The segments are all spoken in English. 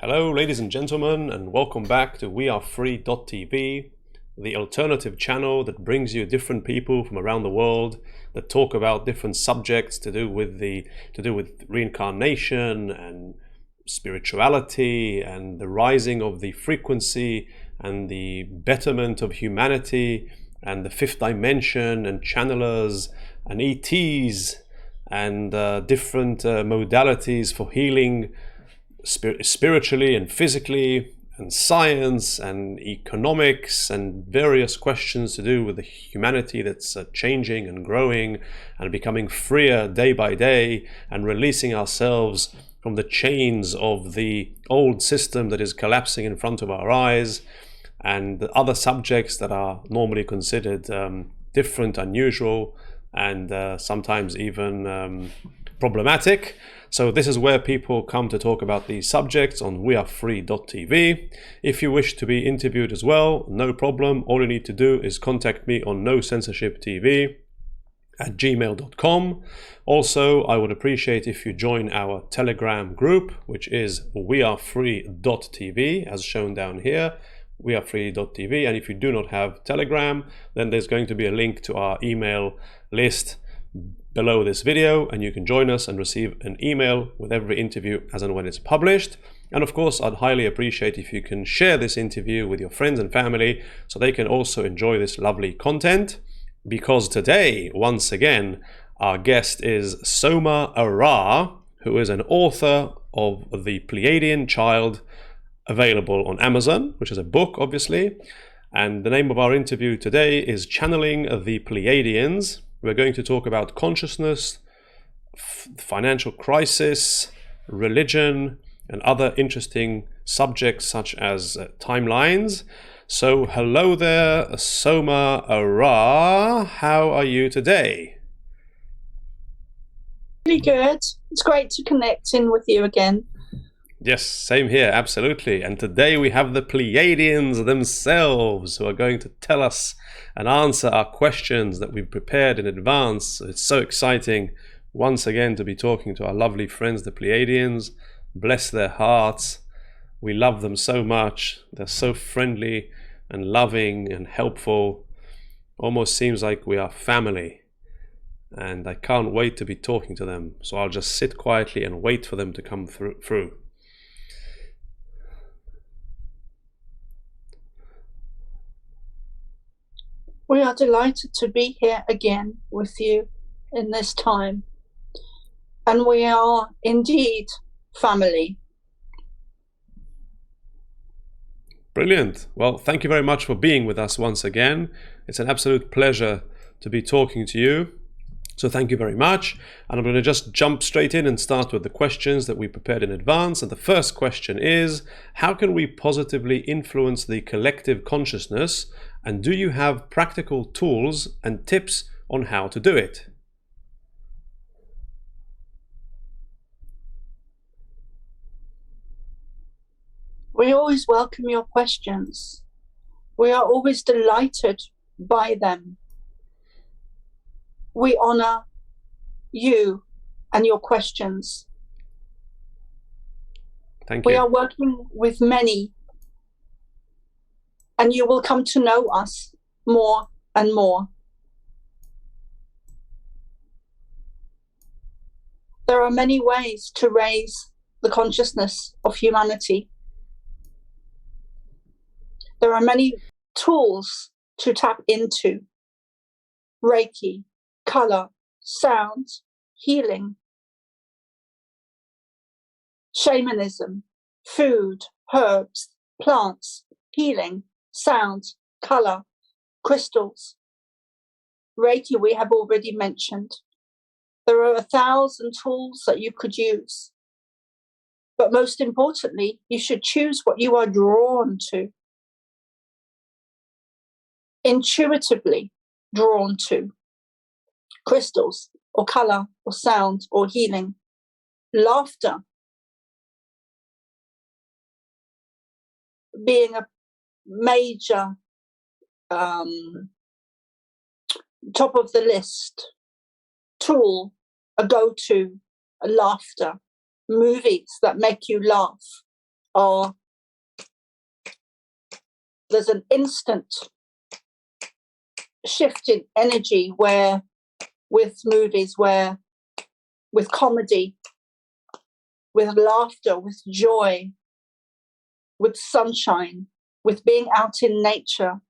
Hello, ladies and gentlemen, and welcome back to wearefree.tv, the alternative channel that brings you different people from around the world that talk about different subjects to do with reincarnation and spirituality and the rising of the frequency and the betterment of humanity and the fifth dimension and channelers and ETs and different modalities for healing spiritually and physically, and science and economics, and various questions to do with the humanity that's changing and growing and becoming freer day by day and releasing ourselves from the chains of the old system that is collapsing in front of our eyes, and other subjects that are normally considered different, unusual, and sometimes even problematic. So this is where people come to talk about these subjects on wearefree.tv. If you wish to be interviewed as well, no problem. All you need to do is contact me on nocensorshiptv@gmail.com. Also, I would appreciate if you join our Telegram group, which is wearefree.tv, as shown down here, wearefree.tv. And if you do not have Telegram, then there's going to be a link to our email list below this video, and you can join us and receive an email with every interview as and when it's published. And of course, I'd highly appreciate if you can share this interview with your friends and family so they can also enjoy this lovely content, because today, once again, our guest is Soma Ara, who is an author of The Pleiadian Child, available on Amazon, which is a book, obviously. And the name of our interview today is Channeling the Pleiadians. We're going to talk about consciousness, financial crisis, religion, and other interesting subjects such as timelines. So hello there, Soma Ara. How are you today? Really good. It's great to connect in with you again. Yes, same here, absolutely. And today we have the Pleiadians themselves who are going to tell us and answer our questions that we've prepared in advance. It's so exciting once again to be talking to our lovely friends, the Pleiadians. Bless their hearts. We love them so much. They're so friendly and loving and helpful. Almost seems like we are family. And I can't wait to be talking to them. So I'll just sit quietly and wait for them to come through. We are delighted to be here again with you in this time. And we are indeed family. Brilliant. Well, thank you very much for being with us once again. It's an absolute pleasure to be talking to you. So thank you very much. And I'm going to just jump straight in and start with the questions that we prepared in advance. And the first question is, how can we positively influence the collective consciousness? And do you have practical tools and tips on how to do it? We always welcome your questions. We are always delighted by them. We honor you and your questions. Thank you. We are working with many, and you will come to know us more and more. There are many ways to raise the consciousness of humanity. There are many tools to tap into: Reiki, color, sound, healing, shamanism, food, herbs, plants, healing, sound, color, crystals. Reiki we have already mentioned. There are 1,000 tools that you could use. But most importantly, you should choose what you are drawn to, intuitively drawn to. Crystals, or color, or sound, or healing. Laughter, being a major top of the list tool, a go-to, a laughter. Movies that make you laugh, are, there's an instant shift in energy where, with movies, where with comedy, with laughter, with joy, with sunshine, with being out in nature,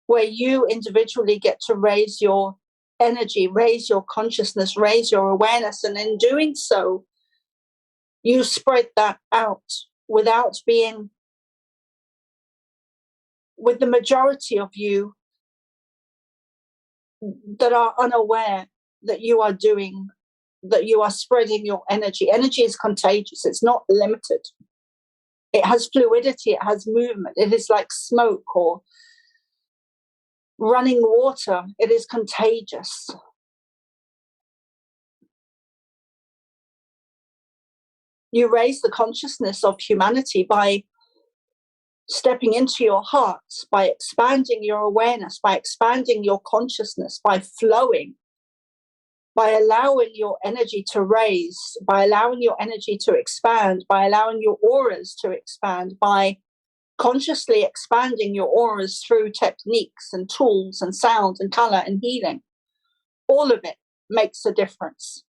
where you individually get to raise your energy, raise your consciousness, raise your awareness, and in doing so, you spread that out without being, with the majority of you that are unaware that you are doing, that you are spreading your energy. Energy is contagious. It's not limited. It has fluidity. It has movement. It is like smoke or running water. It is contagious. You raise the consciousness of humanity by stepping into your hearts, by expanding your awareness, by expanding your consciousness, by flowing, by allowing your energy to raise, by allowing your energy to expand, by allowing your auras to expand, by consciously expanding your auras through techniques and tools and sound and color and healing. All of it makes a difference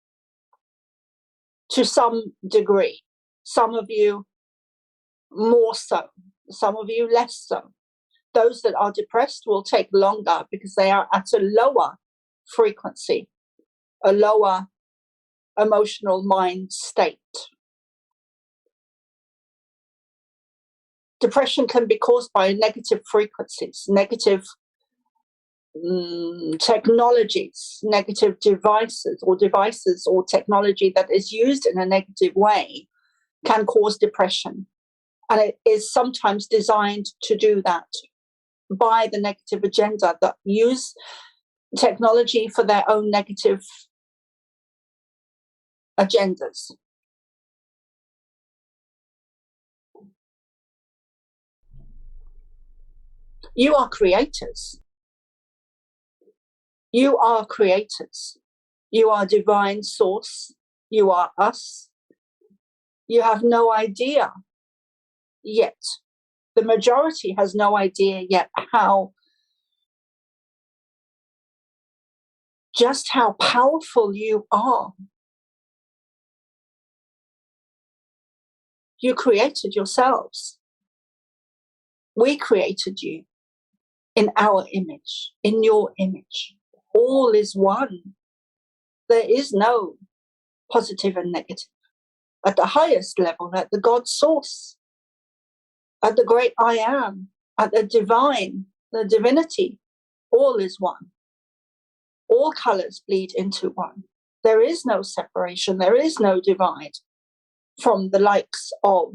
to some degree. Some of you more so, some of you less so. Those that are depressed will take longer because they are at a lower frequency, a lower emotional mind state. Depression can be caused by negative frequencies, negative technologies, negative devices or technology that is used in a negative way can cause depression. And it is sometimes designed to do that by the negative agenda that use technology for their own negative agendas. You are creators. You are creators. You are divine source. You are us. You have no idea yet. The majority has no idea yet just how powerful you are. You created yourselves. We created you in our image, in your image. All is one. There is no positive and negative. At the highest level, at the God source, at the great I am, at the divine, the divinity, all is one. All colors bleed into one. There is no separation. There is no divide from the likes of.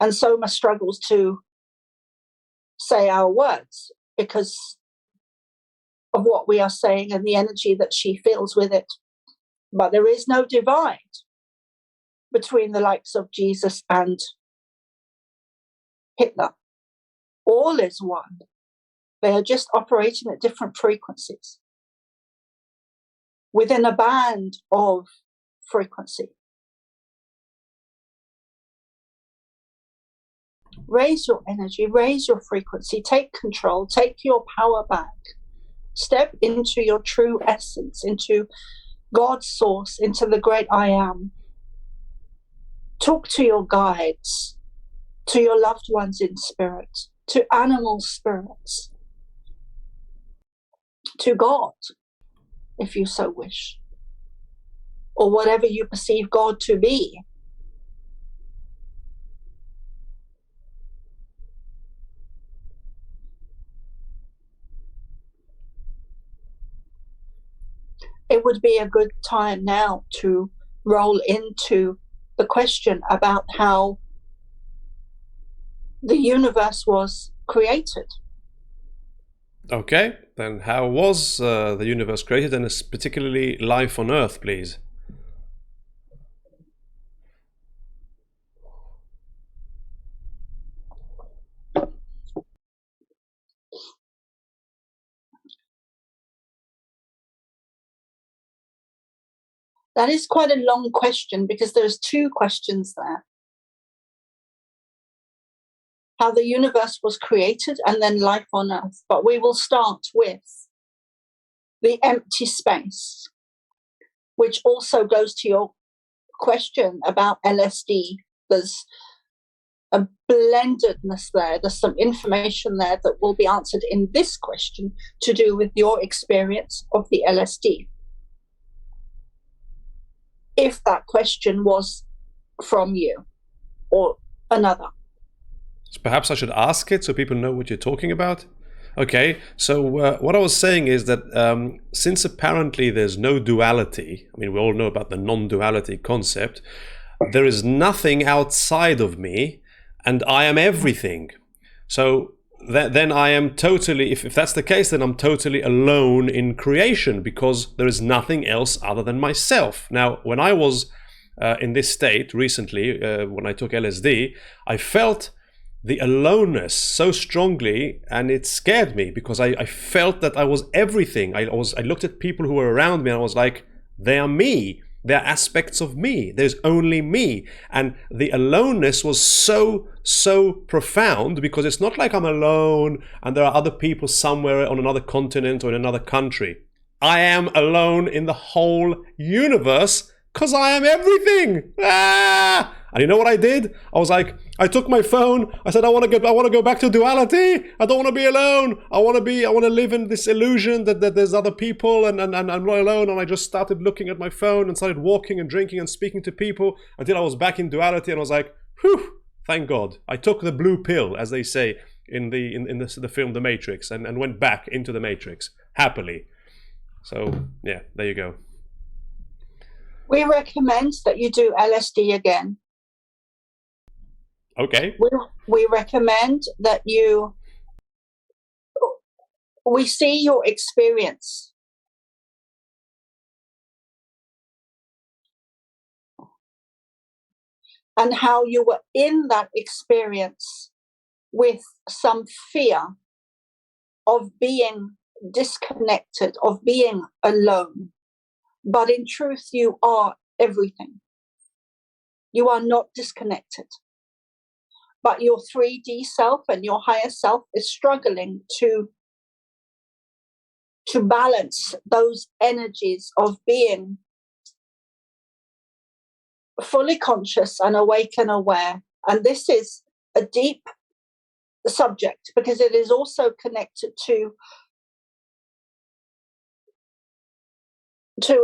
And Soma struggles to say our words because of what we are saying and the energy that she feels with it. But there is no divide between the likes of Jesus and Hitler. All is one. They are just operating at different frequencies within a band of frequency. Raise your energy, raise your frequency, take control, take your power back. Step into your true essence, into God's source, into the great I am. Talk to your guides, to your loved ones in spirit, to animal spirits, to God, if you so wish, or whatever you perceive God to be. It would be a good time now to roll into the question about how the universe was created. Okay, then how was the universe created, and particularly life on Earth, please? That is quite a long question because there's two questions there. How the universe was created and then life on Earth. But we will start with the empty space, which also goes to your question about LSD. There's a blendedness there. There's some information there that will be answered in this question to do with your experience of the LSD. If that question was from you or another. So perhaps I should ask it so people know what you're talking about. Okay, so what I was saying is that since apparently there's no duality, I mean, we all know about the non-duality concept, there is nothing outside of me, and I am everything. So then I am totally, if that's the case, then I'm totally alone in creation because there is nothing else other than myself. Now, when I was in this state recently, when I took LSD, I felt the aloneness so strongly, and it scared me because I felt that I was everything. I looked at people who were around me and I was like, they are me. They're aspects of me. There's only me. And the aloneness was so profound because it's not like I'm alone and there are other people somewhere on another continent or in another country. I am alone in the whole universe because I am everything. Ah! And you know what I did? I was like, I took my phone. I said, I want to go back to duality. I don't want to be alone. I want to live in this illusion that there's other people and I'm not alone. And I just started looking at my phone and started walking and drinking and speaking to people until I was back in duality. And I was like, whew, thank God. I took the blue pill, as they say in the film The Matrix, and went back into the Matrix happily. So yeah, there you go. We recommend that you do LSD again. Okay. We recommend that we see your experience. And how you were in that experience with some fear of being disconnected, of being alone. But in truth, you are everything. You are not disconnected. But your 3D self and your higher self is struggling to balance those energies of being fully conscious and awake and aware. And this is a deep subject because it is also connected to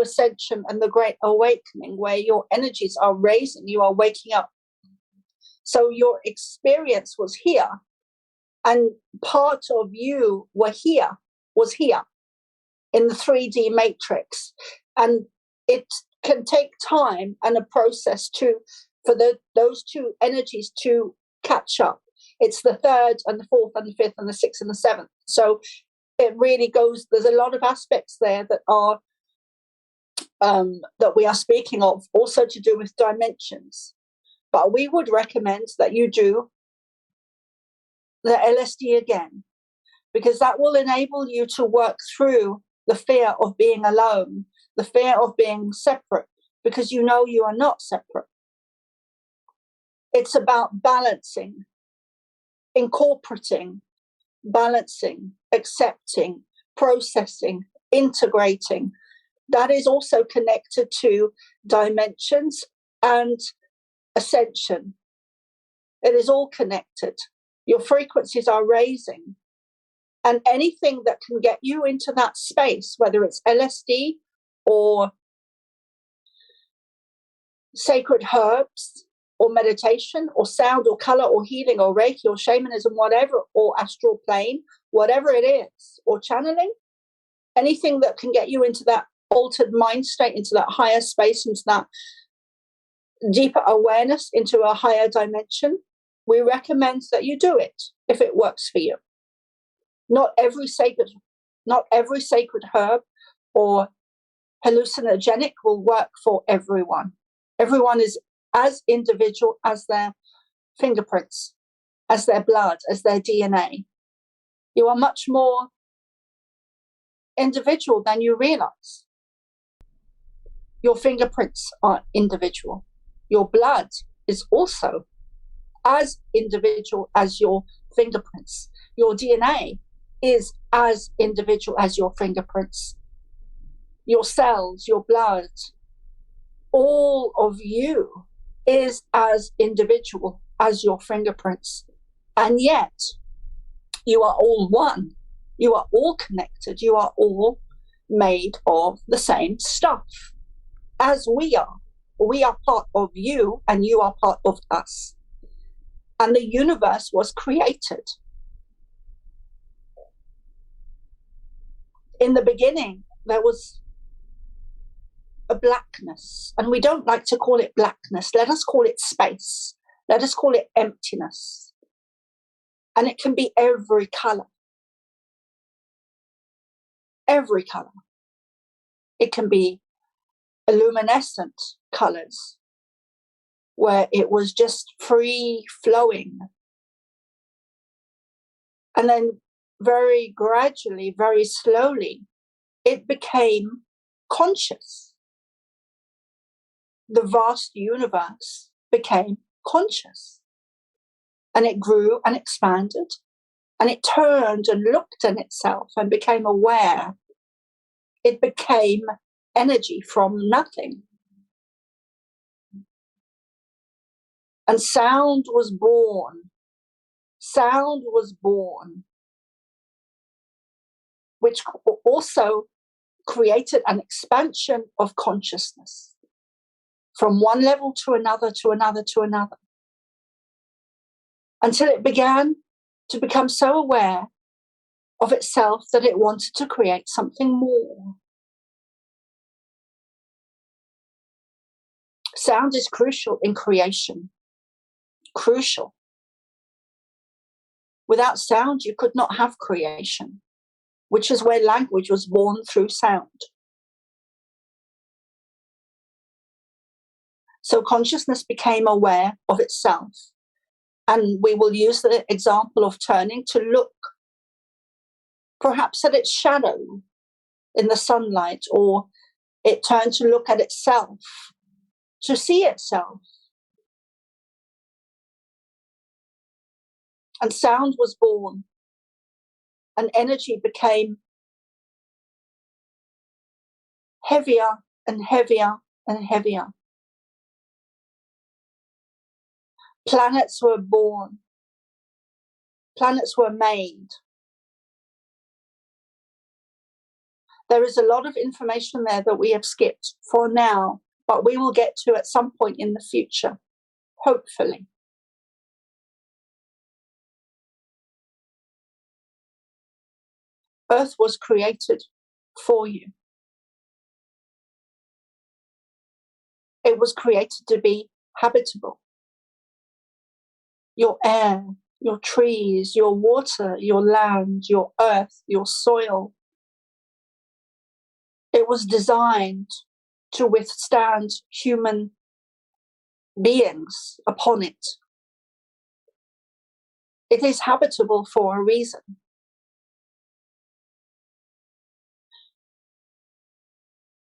ascension and the great awakening, where your energies are raising, you are waking up. So your experience was here, and part of you was here in the 3D matrix. And it can take time and a process for those two energies to catch up. It's the third and the fourth and the fifth and the sixth and the seventh. So it really goes, there's a lot of aspects there that are that we are speaking of, also to do with dimensions. But we would recommend that you do the LSD again, because that will enable you to work through the fear of being alone, the fear of being separate, because you know you are not separate. It's about balancing, incorporating, balancing, accepting, processing, integrating. That is also connected to dimensions and ascension. It is all connected. Your frequencies are raising. And anything that can get you into that space, whether it's LSD or sacred herbs or meditation or sound or color or healing or Reiki or shamanism, whatever, or astral plane, whatever it is, or channeling, anything that can get you into that altered mind state, into that higher space, into that deeper awareness, into a higher dimension, we recommend that you do it if it works for you. Not every sacred herb or hallucinogenic will work for everyone. Everyone is as individual as their fingerprints, as their blood, as their DNA. You are much more individual than you realize. Your fingerprints are individual. Your blood is also as individual as your fingerprints. Your DNA is as individual as your fingerprints. Your cells, your blood, all of you is as individual as your fingerprints. And yet, you are all one. You are all connected. You are all made of the same stuff as we are. We are part of you and you are part of us. And the universe was created. In the beginning, there was a blackness, and we don't like to call it blackness. Let us call it space. Let us call it emptiness. And it can be every color. Every color. It can be luminescent colors, where it was just free flowing. And then very gradually, very slowly, it became conscious. The vast universe became conscious. And it grew and expanded. And it turned and looked at itself and became aware. It became energy from nothing. And sound was born. Sound was born, which also created an expansion of consciousness from one level to another, to another, to another, until it began to become so aware of itself that it wanted to create something more. Sound is crucial in creation. Crucial. Without sound, you could not have creation, which is where language was born, through sound. So consciousness became aware of itself. And we will use the example of turning to look perhaps at its shadow in the sunlight, or it turned to look at itself, to see itself. And sound was born, and energy became heavier and heavier and heavier. Planets were born. Planets were made. There is a lot of information there that we have skipped for now, but we will get to at some point in the future, hopefully. Earth was created for you. It was created to be habitable. Your air, your trees, your water, your land, your earth, your soil. It was designed to withstand human beings upon it. It is habitable for a reason.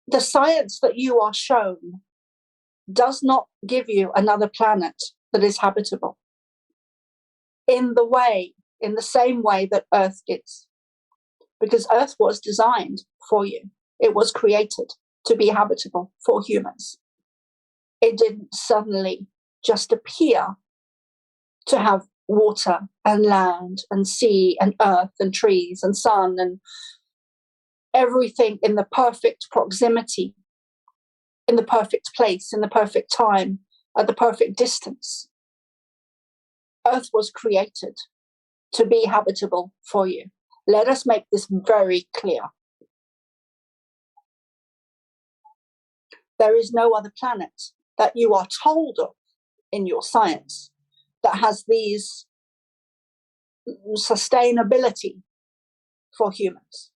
The science that you are shown does not give you another planet that is habitable in the same way that Earth is. Because Earth was designed for you. It was created to be habitable for humans. It didn't suddenly just appear to have water and land and sea and earth and trees and sun and everything in the perfect proximity, in the perfect place, in the perfect time, at the perfect distance. Earth was created to be habitable for you. Let us make this very clear. There is no other planet that you are told of in your science that has these sustainability for humans.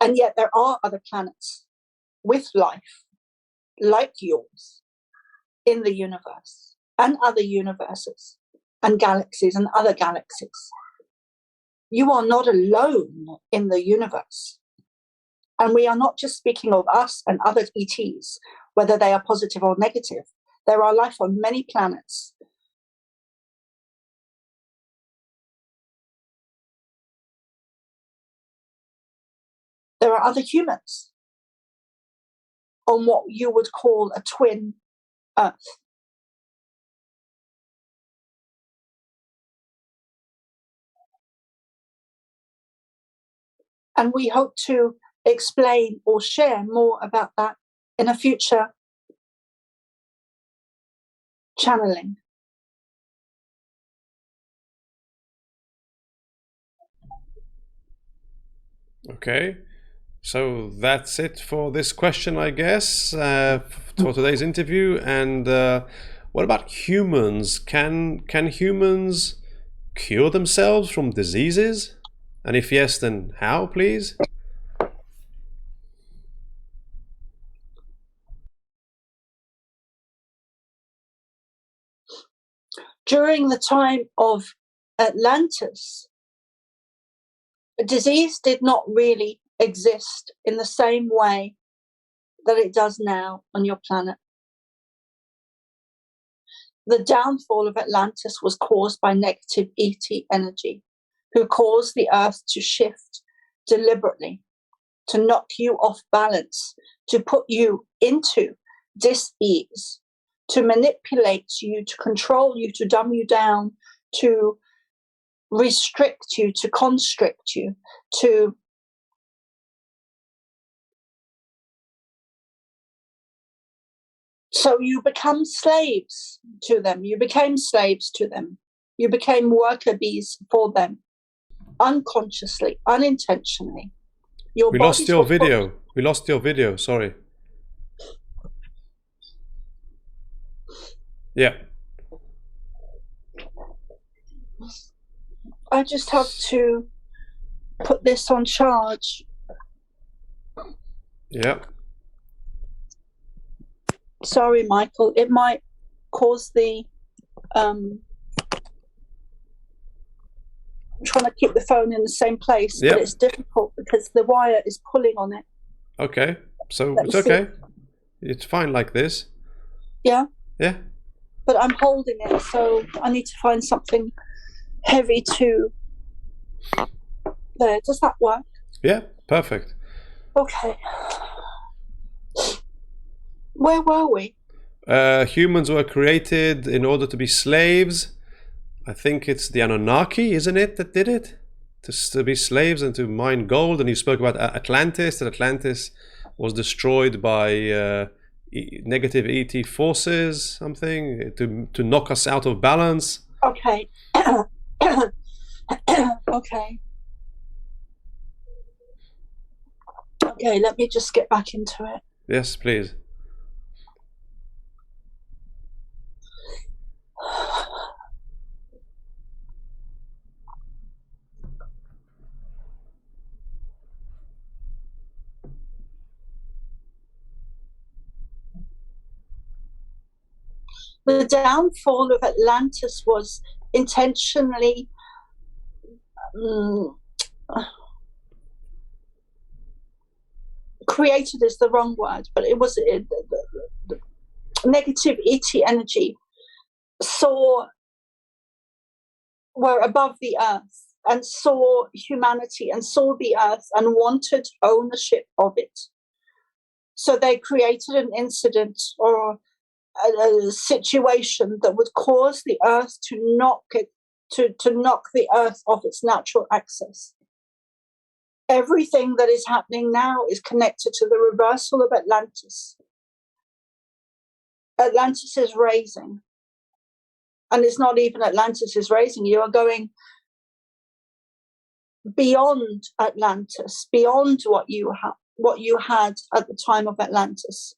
And yet there are other planets with life like yours in the universe, and other universes and galaxies and other galaxies. You are not alone in the universe. And we are not just speaking of us and other ETs, whether they are positive or negative. There are life on many planets. There are other humans on what you would call a twin Earth. And we hope to explain or share more about that in a future channeling. Okay, so that's it for this question, I guess, for today's interview. And what about humans? Can humans cure themselves from diseases? And if yes, then how, please? During the time of Atlantis, disease did not really exist in the same way that it does now on your planet. The downfall of Atlantis was caused by negative ET energy, who caused the Earth to shift deliberately, to knock you off balance, to put you into dis-ease, to manipulate you, to control you, to dumb you down, to restrict you, to constrict you, to so you become slaves to them. You became slaves to them. You became worker bees for them, unconsciously, unintentionally. We lost your video. We lost your video. Sorry. Yeah. I just have to put this on charge. Yeah. Sorry, Michael. It might cause the I'm trying to keep the phone in the same place, Yep. but it's difficult because the wire is pulling on it. Okay. So Let it's me see. okay. It's fine like this. Yeah, Yeah. but I'm holding it, so I need to find something heavy to. There, does that work? Yeah. Perfect. Okay. Where were we? Humans were created in order to be slaves. I think it's the Anunnaki, isn't it, that did it? To be slaves and to mine gold. And you spoke about Atlantis, that Atlantis was destroyed by negative ET forces, something, to knock us out of balance. Okay. Okay. Okay, let me just get back into it. Yes, please. The downfall of Atlantis was intentionally created is the wrong word, but it was the negative ET energy were above the earth and saw humanity and saw the earth and wanted ownership of it. So they created an incident or a situation that would cause the earth to knock the earth off its natural axis. Everything that is happening now is connected to the reversal of Atlantis. Atlantis is raising. And it's not even Atlantis is raising. You are going beyond Atlantis, beyond what you had at the time of Atlantis.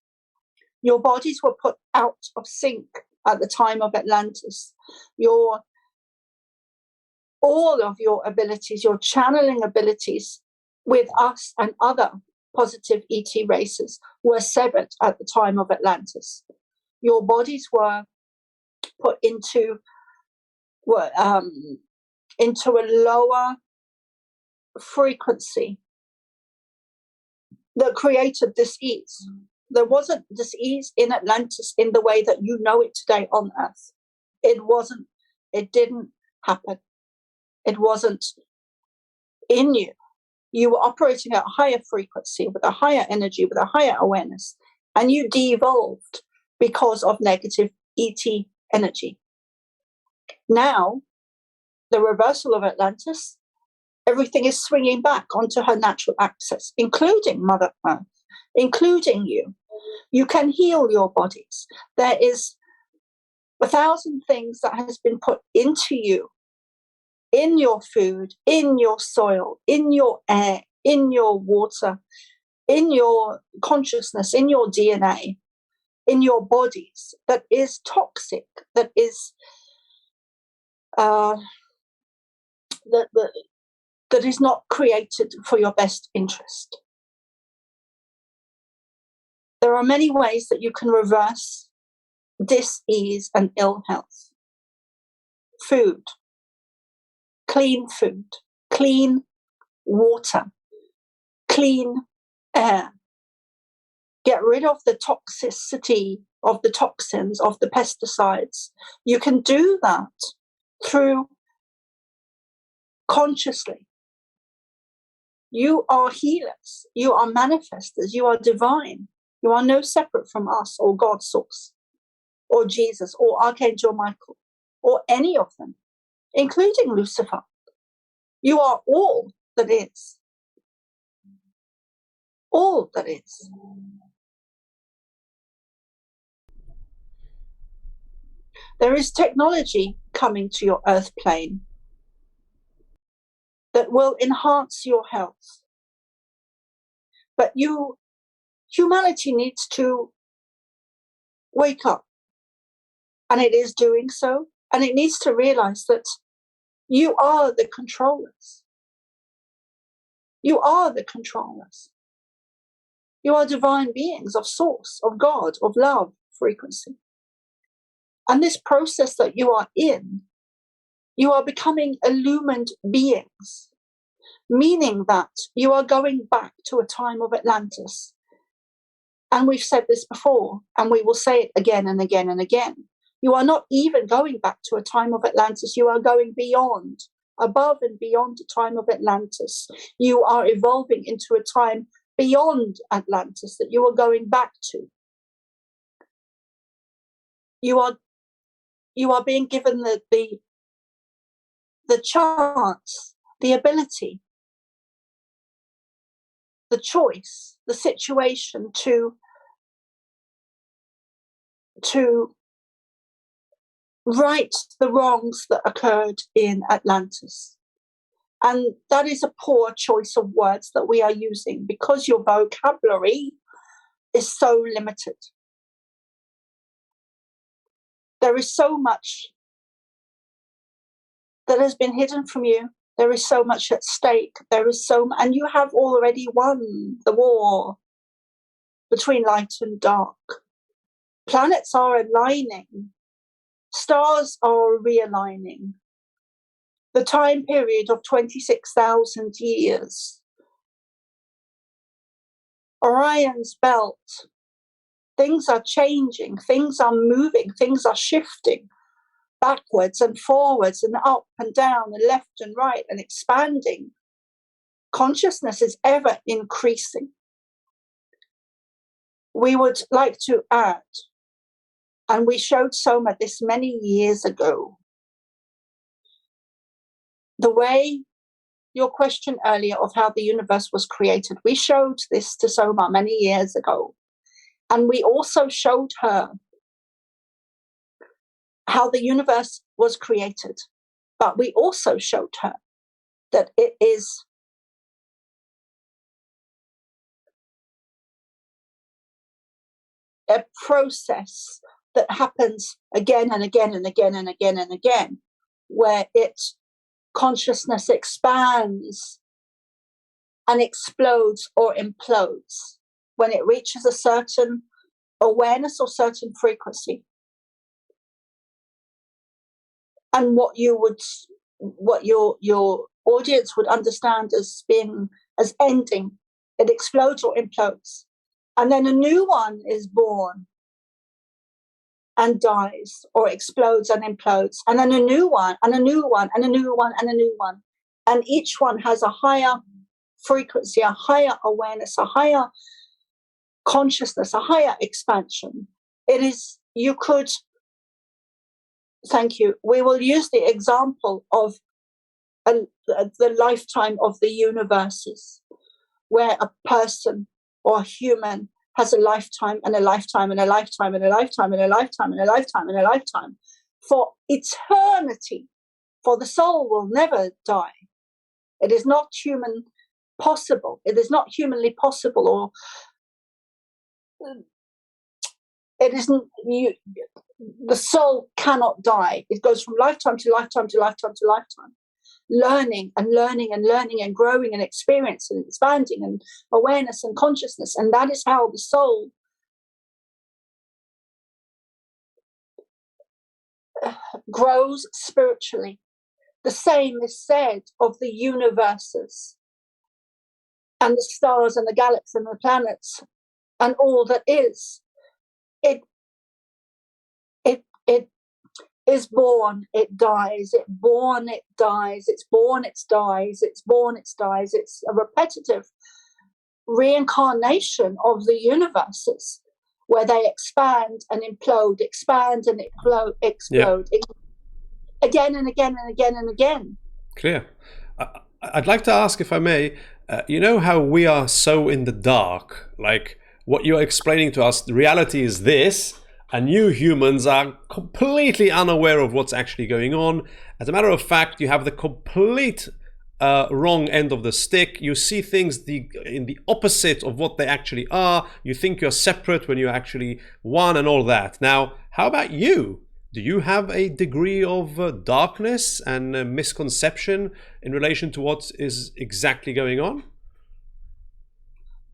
Your bodies were put out of sync at the time of Atlantis. All of your abilities, your channeling abilities with us and other positive ET races were severed at the time of Atlantis. Your bodies were put into a lower frequency that created dis-ease. There wasn't dis-ease in Atlantis in the way that you know it today on Earth. It wasn't. It didn't happen. It wasn't in you. You were operating at a higher frequency, with a higher energy, with a higher awareness, and you de-evolved because of negative ET energy. Now, the reversal of Atlantis, everything is swinging back onto her natural axis, including Mother Earth, including you. You can heal your bodies. There is 1,000 things that has been put into you, in your food, in your soil, in your air, in your water, in your consciousness, in your DNA, in your bodies, that is toxic, that is that is not created for your best interest. There are many ways that you can reverse dis-ease and ill health. Food, clean water, clean air. Get rid of the toxicity of the toxins, of the pesticides. You can do that through consciously. You are healers. You are manifestors. You are divine. You are no separate from us or God's source or Jesus or Archangel Michael or any of them, including Lucifer. You are all that is. All that is. There is technology coming to your earth plane that will enhance your health. But humanity needs to wake up, and it is doing so, and it needs to realize that you are the controllers. You are the controllers. You are divine beings of source, of God, of love, frequency. And this process that you are in, you are becoming illumined beings, meaning that you are going back to a time of Atlantis. And we've said this before, and we will say it again and again and again. You are not even going back to a time of Atlantis. You are going beyond, above and beyond the time of Atlantis. You are evolving into a time beyond Atlantis that you are going back to. You are being given the chance, the ability, the choice, the situation to right the wrongs that occurred in Atlantis. And that is a poor choice of words that we are using because your vocabulary is so limited. There is so much that has been hidden from you. There is so much at stake. And you have already won the war between light and dark. Planets are aligning. Stars are realigning. The time period of 26,000 years. Orion's belt. Things are changing. Things are moving. Things are shifting backwards and forwards and up and down and left and right and expanding. Consciousness is ever increasing. We would like to add, and we showed Soma this many years ago, the way your question earlier of how the universe was created, we showed this to Soma many years ago. And we also showed her how the universe was created. But we also showed her that it is a process that happens again and again and again and again and again, where consciousness expands and explodes or implodes when it reaches a certain awareness or certain frequency. And what your audience would understand as ending It explodes or implodes. And then a new one is born and dies, or explodes and implodes. And then a new one, and a new one, and a new one, and a new one. And each one has a higher frequency, a higher awareness, a higher consciousness, a higher expansion. It is, you could, thank you, we will use the example of the lifetime of the universes, where a person or a human has a lifetime and a lifetime and a lifetime and a lifetime and a lifetime and a lifetime and a lifetime for eternity. For the soul will never die. It is not human possible. It is not humanly possible, or it isn't. The soul cannot die. It goes from lifetime to lifetime to lifetime to lifetime, learning and learning and learning and growing and experiencing and expanding and awareness and consciousness. And that is how the soul grows spiritually. The same is said of the universes and the stars and the galaxies and the planets and all that is. It is born, it dies, it born, it dies, it's born, it dies, it's born, it dies. It's a repetitive reincarnation of the universes, where they expand and implode, expand and explode again and again and again and again. Clear. I'd like to ask, if I may, you know how we are so in the dark, like what you're explaining to us, the reality is this, and you humans are completely unaware of what's actually going on. As a matter of fact, you have the complete wrong end of the stick. You see things in the opposite of what they actually are. You think you're separate when you're actually one and all that. Now, how about you? Do you have a degree of darkness and misconception in relation to what is exactly going on?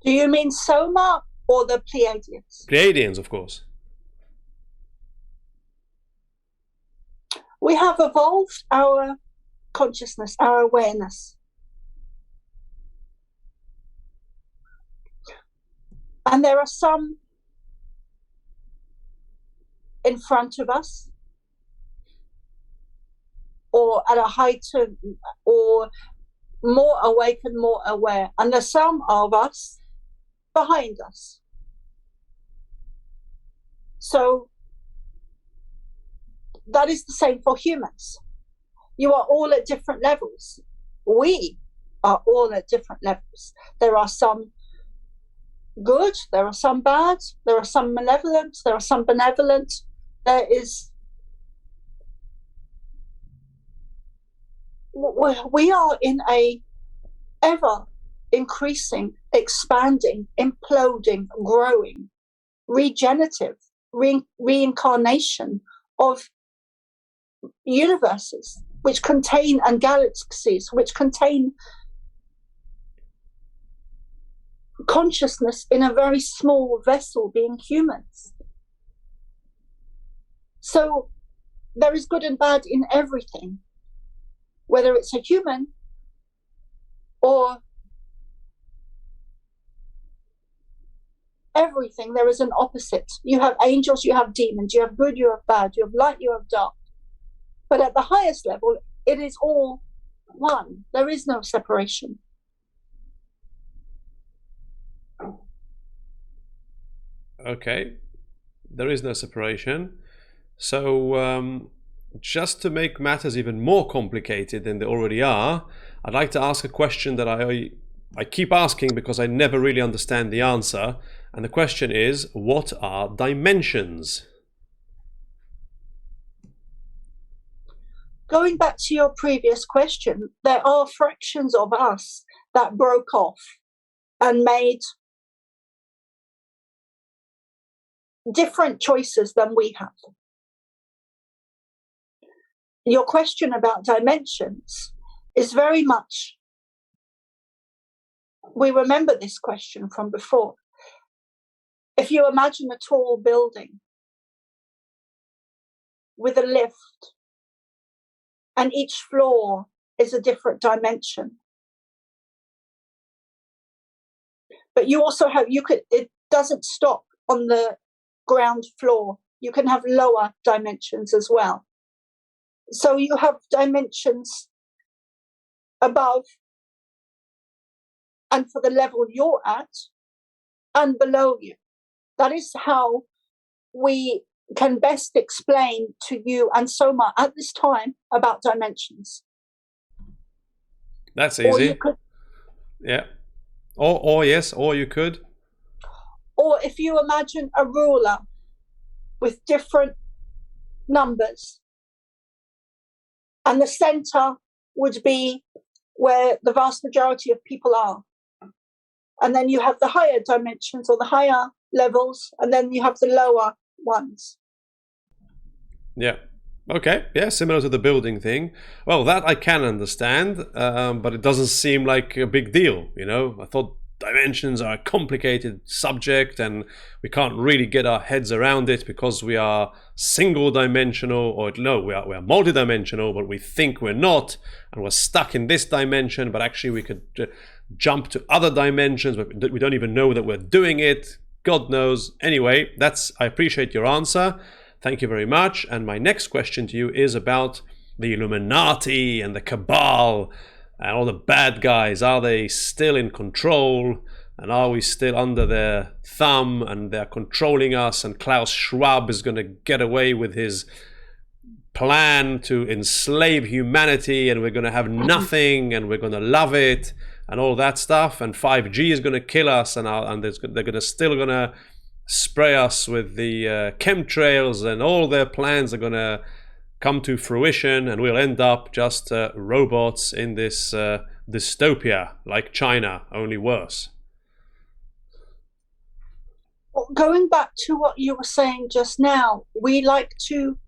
Do you mean Soma or the Pleiadians? Pleiadians, of course. We have evolved our consciousness, our awareness. And there are some in front of us, or at a heightened, or more awake and more aware. And there's some of us behind us. So that is the same for humans. You are all at different levels. We are all at different levels. There are some good, there are some bad, there are some malevolent, there are some benevolent. There is, we are in a ever increasing, expanding, imploding, growing, regenerative reincarnation of universes which contain, and galaxies which contain consciousness in a very small vessel, being humans. So there is good and bad in everything, whether it's a human or everything. There is an opposite. You have angels, you have demons, you have good, you have bad, you have light, you have dark. But at the highest level, it is all one. There is no separation. Okay, there is no separation. So just to make matters even more complicated than they already are, I'd like to ask a question that I keep asking because I never really understand the answer. And the question is, what are dimensions? Going back to your previous question, there are fractions of us that broke off and made different choices than we have. Your question about dimensions is very much, we remember this question from before. If you imagine a tall building with a lift, and each floor is a different dimension. But you also have, it doesn't stop on the ground floor. You can have lower dimensions as well. So you have dimensions above and for the level you're at and below you. That is how we can best explain to you and Soma at this time about dimensions. That's easy. Yeah. Or yes, or you could. Or if you imagine a ruler with different numbers, and the center would be where the vast majority of people are. And then you have the higher dimensions or the higher levels, and then you have the lower ones. Yeah. Okay. Yeah, similar to the building thing. Well, that I can understand, but it doesn't seem like a big deal, you know? I thought dimensions are a complicated subject and we can't really get our heads around it because we are single dimensional, or no, we are multidimensional, but we think we're not, and we're stuck in this dimension, but actually we could jump to other dimensions, but we don't even know that we're doing it. God knows. Anyway, I appreciate your answer. Thank you very much. And my next question to you is about the Illuminati and the Cabal and all the bad guys. Are they still in control? And are we still under their thumb and they're controlling us? And Klaus Schwab is going to get away with his plan to enslave humanity, and we're going to have nothing and we're going to love it and all that stuff. And 5G is going to kill us, and they're still going to spray us with the chemtrails, and all their plans are going to come to fruition, and we'll end up just robots in this dystopia like China, only worse. Going back to what you were saying just now, we like to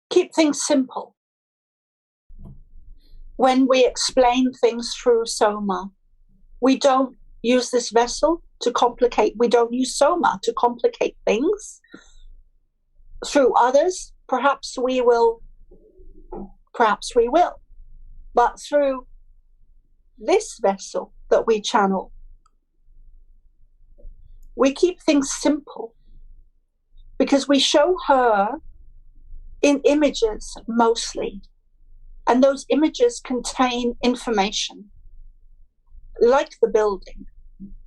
keep things simple. When we explain things through Soma, we don't use this vessel to complicate. We don't use Soma to complicate things. Through others, perhaps we will. But through this vessel that we channel, we keep things simple because we show her in images mostly. And those images contain information. Like the building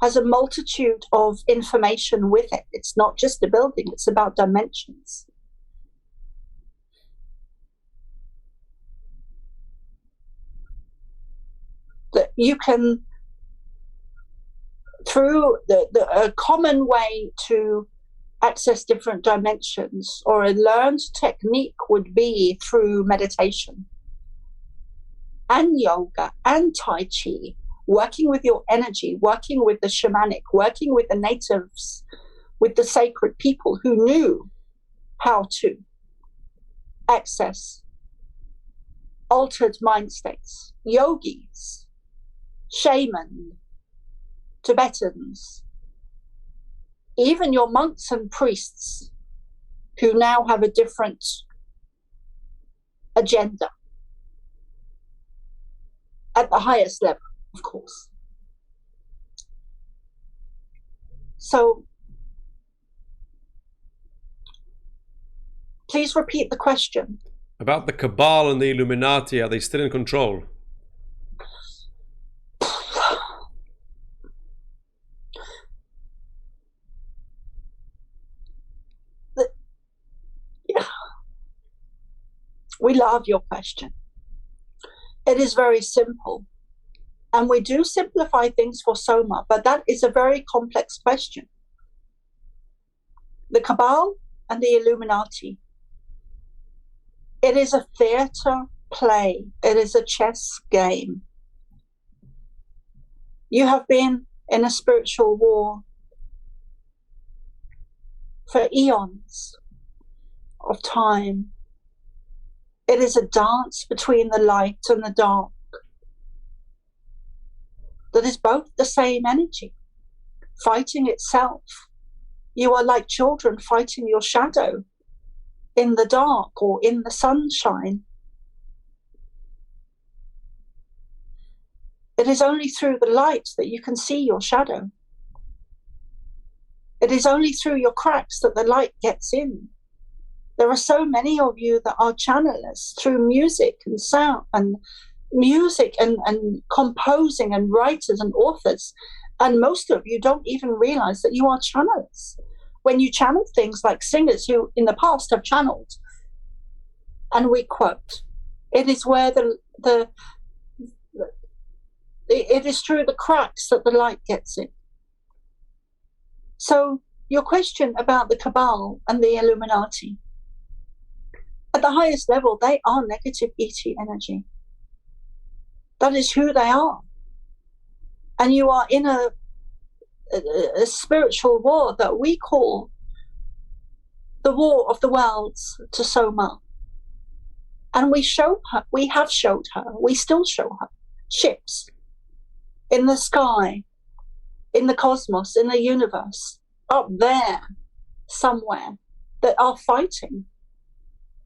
has a multitude of information with it. It's not just a building, it's about dimensions. That you can, through a common way to access different dimensions, or a learned technique, would be through meditation and yoga and Tai Chi, working with your energy, working with the shamanic, working with the natives, with the sacred people who knew how to access altered mind states, yogis, shaman, Tibetans, even your monks and priests who now have a different agenda at the highest level, of course. So please repeat the question. About the Cabal and the Illuminati, are they still in control? We love your question. It is very simple. And we do simplify things for Soma, but that is a very complex question. The Cabal and the Illuminati. It is a theater play. It is a chess game. You have been in a spiritual war for eons of time. It is a dance between the light and the dark that is both the same energy, fighting itself. You are like children fighting your shadow in the dark or in the sunshine. It is only through the light that you can see your shadow. It is only through your cracks that the light gets in. There are so many of you that are channelers through music and sound and music and composing and writers and authors. And most of you don't even realize that you are channelers. When you channel things like singers who in the past have channeled, and we quote, it is where it is through the cracks that the light gets in. So your question about the Cabal and the Illuminati, at the highest level, they are negative ET energy. That is who they are. And you are in a spiritual war that we call the war of the worlds to Soma. And we have showed her, we still show her ships in the sky, in the cosmos, in the universe, up there somewhere, that are fighting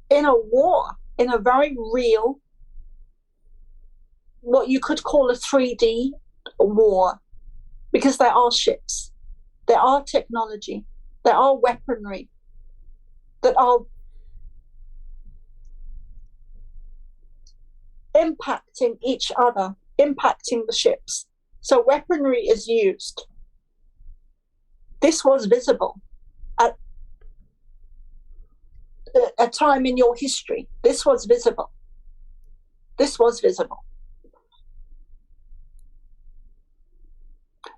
in a war, in a very real, what you could call a 3D war, because there are ships, there are technology, there are weaponry that are impacting each other, impacting the ships. So weaponry is used. This was visible at a time in your history. This was visible. This was visible.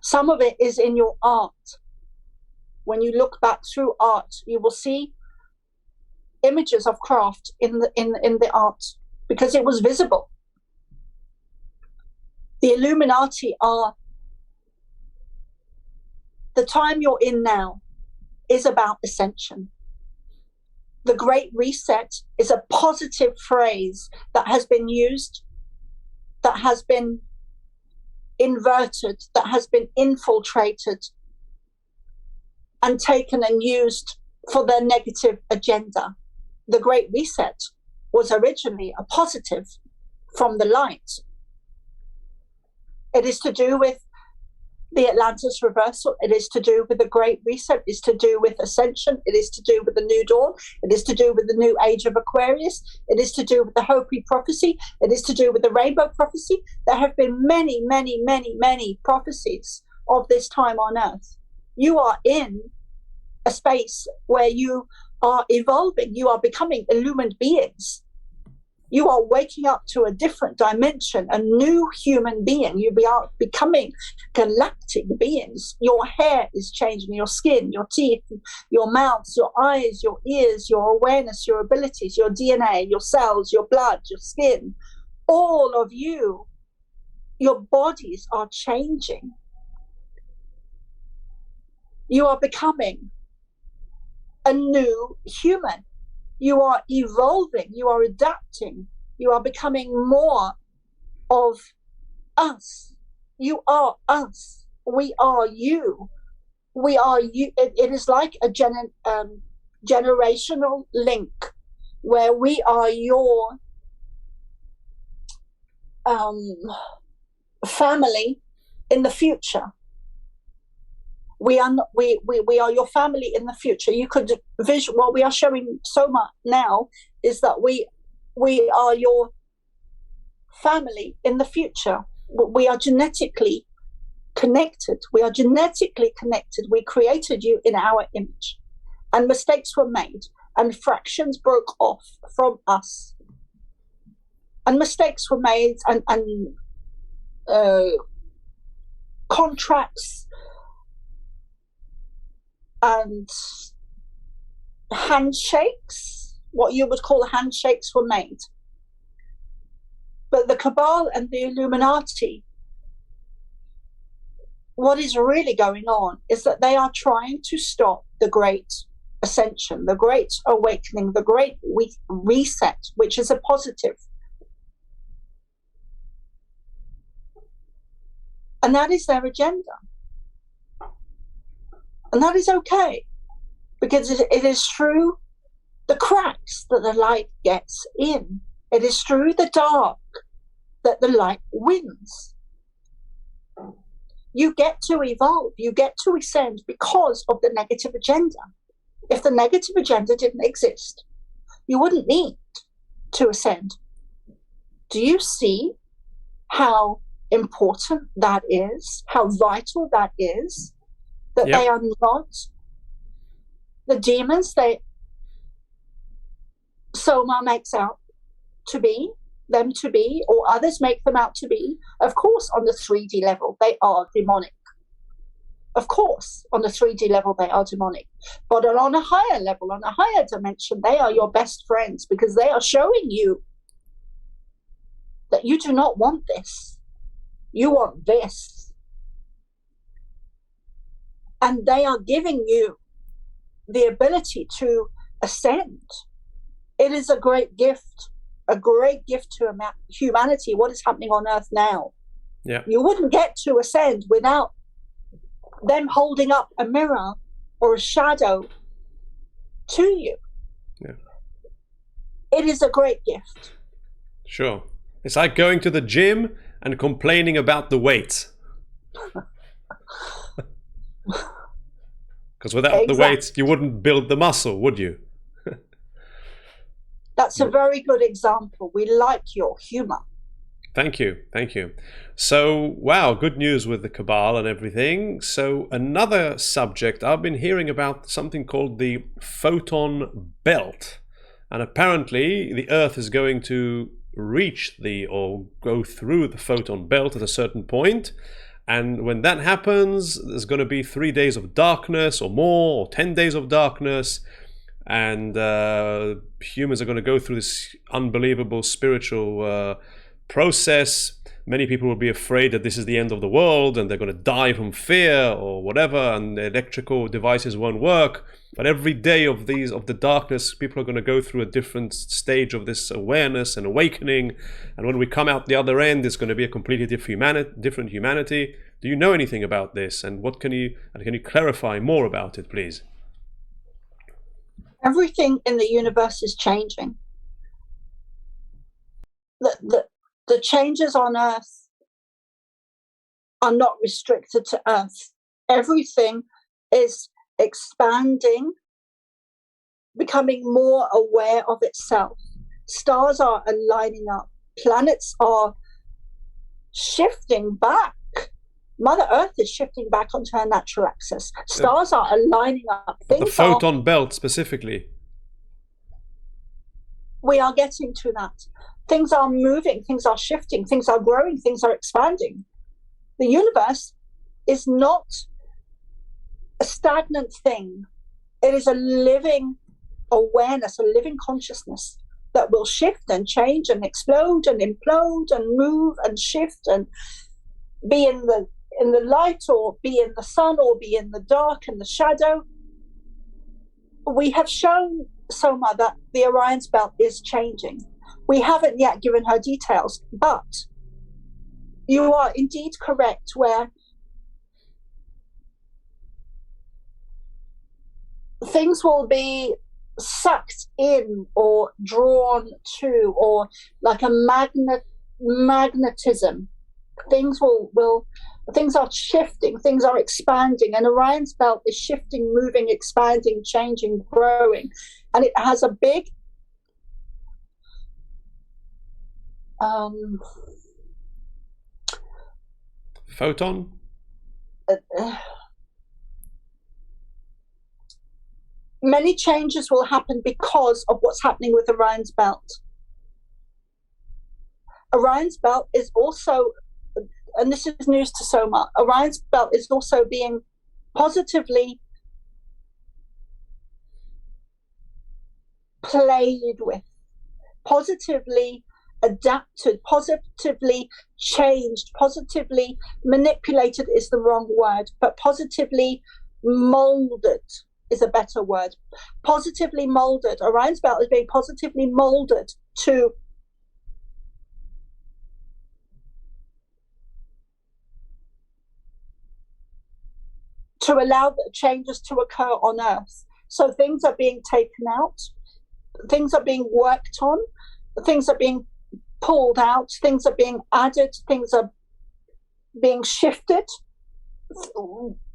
Some of it is in your art. When you look back through art, you will see images of craft in the art, because it was visible. The Illuminati are, the time you're in now is about ascension. The Great Reset is a positive phrase that has been used, that has been inverted, that has been infiltrated and taken and used for their negative agenda. The Great Reset was originally a positive from the light. It is to do with the Atlantis reversal. It is to do with the Great Reset. It is to do with ascension. It is to do with the new dawn. It is to do with the new age of Aquarius. It is to do with the Hopi prophecy. It is to do with the rainbow prophecy. There have been many, many, many, many prophecies of this time on Earth. You are in a space where you are evolving. You are becoming illumined beings. You are waking up to a different dimension, a new human being. You are becoming galactic beings. Your hair is changing, your skin, your teeth, your mouths, your eyes, your ears, your awareness, your abilities, your DNA, your cells, your blood, your skin. All of you, your bodies are changing. You are becoming a new human. You are evolving, you are adapting, you are becoming more of us. You are us. We are you. We are you. It is like a generational link where we are your family in the future. We are your family in the future. You could visual what we are showing so much now is that we are your family in the future. We are genetically connected. We are genetically connected. We created you in our image, and mistakes were made, and fractions broke off from us, and mistakes were made, and contracts and handshakes, what you would call handshakes, were made. But the Cabal and the Illuminati, what is really going on is that they are trying to stop the Great Ascension, the Great Awakening, the Great Reset, which is a positive. And that is their agenda. And that is okay, because it is through the cracks that the light gets in. It is through the dark that the light wins. You get to evolve, you get to ascend because of the negative agenda. If the negative agenda didn't exist, you wouldn't need to ascend. Do you see how important that is, how vital that is, that Yep. they are not the demons they Soma makes out to be, them to be, or others make them out to be? Of course, on the 3D level, they are demonic. Of course, on the 3D level, they are demonic. But on a higher level, on a higher dimension, they are your best friends, because they are showing you that you do not want this. You want this. And they are giving you the ability to ascend. It is a great gift to humanity, what is happening on Earth now. Yeah. You wouldn't get to ascend without them holding up a mirror or a shadow to you. Yeah. It is a great gift. Sure. It's like going to the gym and complaining about the weight. Because without the weights, you wouldn't build the muscle, would you? That's a very good example. We like your humor. Thank you. Thank you. So, wow, good news with the Cabal and everything. So, another subject, I've been hearing about something called the photon belt. And apparently, the Earth is going to reach or go through the photon belt at a certain point. And when that happens, there's going to be 3 days of darkness or more, or 10 days of darkness. And humans are going to go through this unbelievable spiritual process. Many people will be afraid that this is the end of the world and they're going to die from fear or whatever, and the electrical devices won't work. But every day of the darkness, people are going to go through a different stage of this awareness and awakening. And when we come out the other end, it's going to be a completely different humanity. Do you know anything about this? And can you clarify more about it, please? Everything in the universe is changing. The changes on Earth are not restricted to Earth. Everything is expanding, becoming more aware of itself. Stars are aligning up. Planets are shifting back. Mother Earth is shifting back onto her natural axis. Stars are aligning up. The photon belt specifically. We are getting to that. Things are moving, things are shifting, things are growing, things are expanding. The universe is not a stagnant thing. It is a living awareness, a living consciousness that will shift and change and explode and implode and move and shift and be in the light or be in the sun or be in the dark and the shadow. We have shown Soma that the Orion's belt is changing. We haven't yet given her details, but you are indeed correct where things will be sucked in or drawn to, or like a magnetism. Things things are shifting, things are expanding, and Orion's belt is shifting, moving, expanding, changing, growing, and it has a big photon? Many changes will happen because of what's happening with Orion's belt. Orion's belt is also, and this is news to Soma, Orion's belt is also being positively played with, positively adapted, positively changed, positively manipulated is the wrong word, but positively molded is a better word. Positively molded. Orion's belt is being positively molded to allow the changes to occur on Earth. So things are being taken out, things are being worked on, things are being pulled out, things are being added, things are being shifted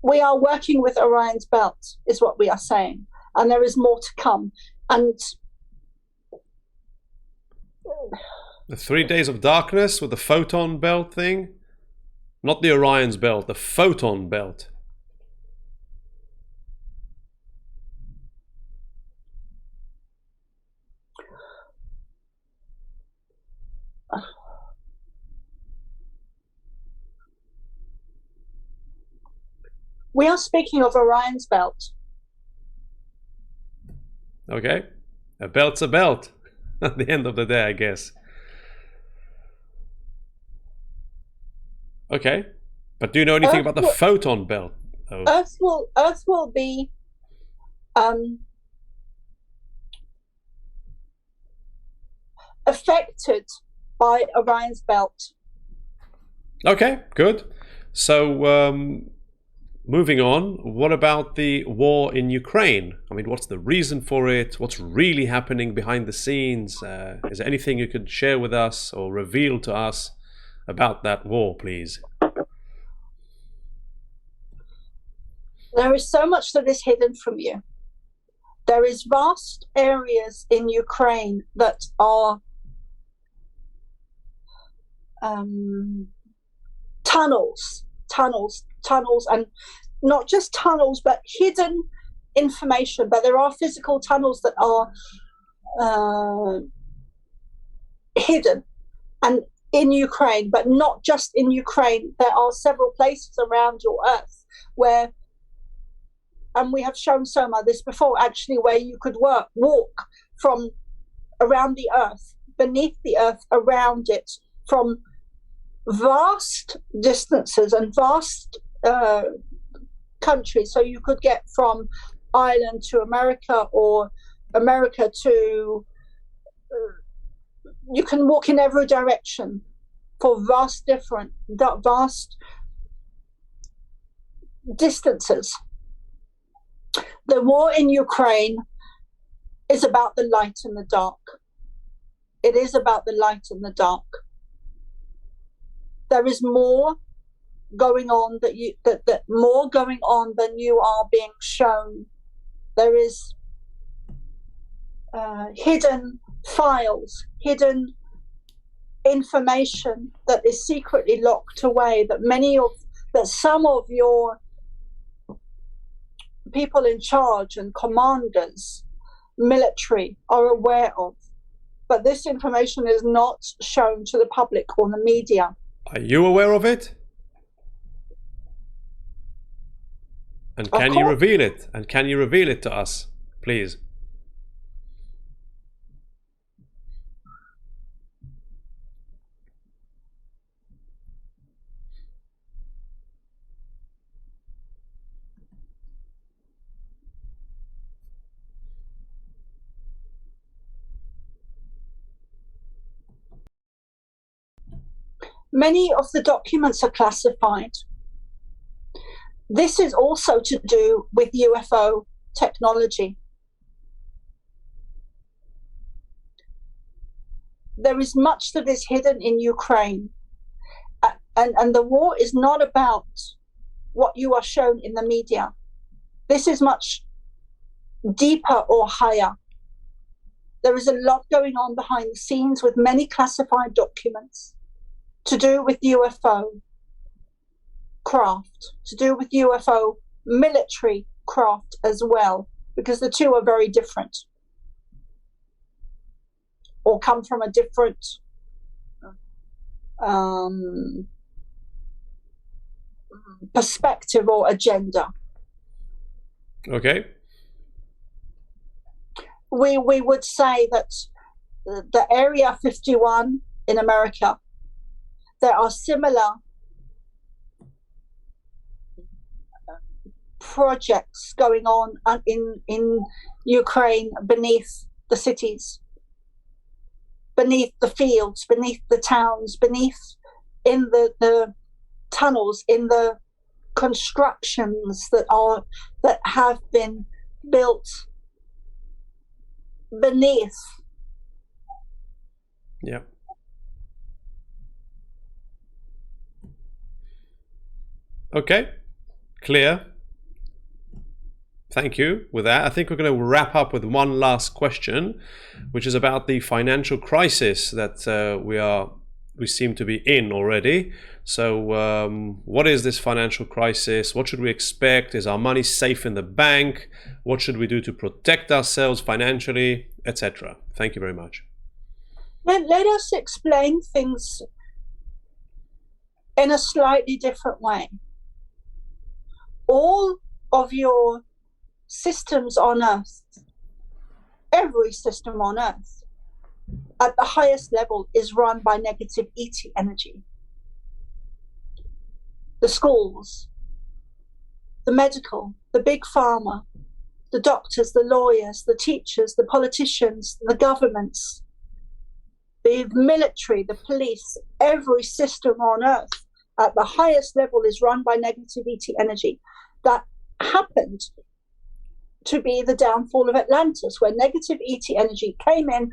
we are working with Orion's belt, is what we are saying, and there is more to come. And the 3 days of darkness with the photon belt thing, not the Orion's belt, the photon belt. we are speaking of Orion's belt. Okay, a belt's a belt at the end of the day, I guess. Okay, but do you know anything about the photon belt? Oh. Earth will be affected by Orion's belt. Okay, good. So moving on, what about the war in Ukraine? I mean, what's the reason for it? What's really happening behind the scenes? Is there anything you could share with us or reveal to us about that war, please? There is so much that is hidden from you. There is vast areas in Ukraine that are tunnels, and not just tunnels, but hidden information. But there are physical tunnels that are hidden, and in Ukraine, but not just in Ukraine. There are several places around your Earth where, and we have shown Soma this before, actually, where you could walk from around the Earth, beneath the Earth, around it, from vast distances and vast countries. So you could get from Ireland to America, or America to you can walk in every direction for vast distances. The war in Ukraine is about the light and the dark. It is about the light and the dark. There is more going on more going on than you are being shown. There is hidden files, hidden information that is secretly locked away, that some of your people in charge and commanders, military, are aware of. But this information is not shown to the public or the media. Are you aware of it? And can you reveal it? And can you reveal it to us, please? Many of the documents are classified. This is also to do with UFO technology. There is much that is hidden in Ukraine. And the war is not about what you are shown in the media. This is much deeper or higher. There is a lot going on behind the scenes with many classified documents to do with UFO craft, to do with UFO military craft as well, because the two are very different, or come from a different perspective or agenda. Okay. We would say that the Area 51 in America, there are similar projects going on in Ukraine, beneath the cities, beneath the fields, beneath the towns, in the tunnels, in the constructions that have been built beneath. Yeah. Okay. Clear? Thank you. With that, I think we're going to wrap up with one last question, which is about the financial crisis that we seem to be in already. So what is this financial crisis? What should we expect? Is our money safe in the bank? What should we do to protect ourselves financially, etc.? Thank you very much. Let us explain things in a slightly different way. All of your systems on Earth, every system on Earth, at the highest level is run by negative ET energy. The schools, the medical, the big pharma, the doctors, the lawyers, the teachers, the politicians, the governments, the military, the police, every system on Earth at the highest level is run by negative ET energy. That happened to be the downfall of Atlantis, where negative ET energy came in,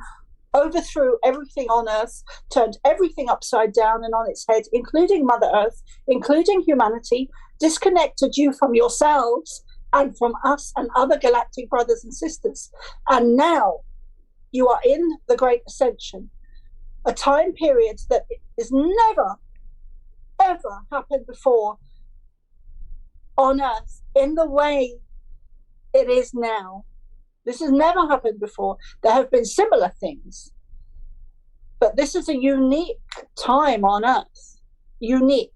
overthrew everything on Earth, turned everything upside down and on its head, including Mother Earth, including humanity, disconnected you from yourselves and from us and other galactic brothers and sisters. And now you are in the Great Ascension, a time period that is never, ever happened before on Earth in the way it is now. This has never happened before. There have been similar things, but this is a unique time on Earth. Unique.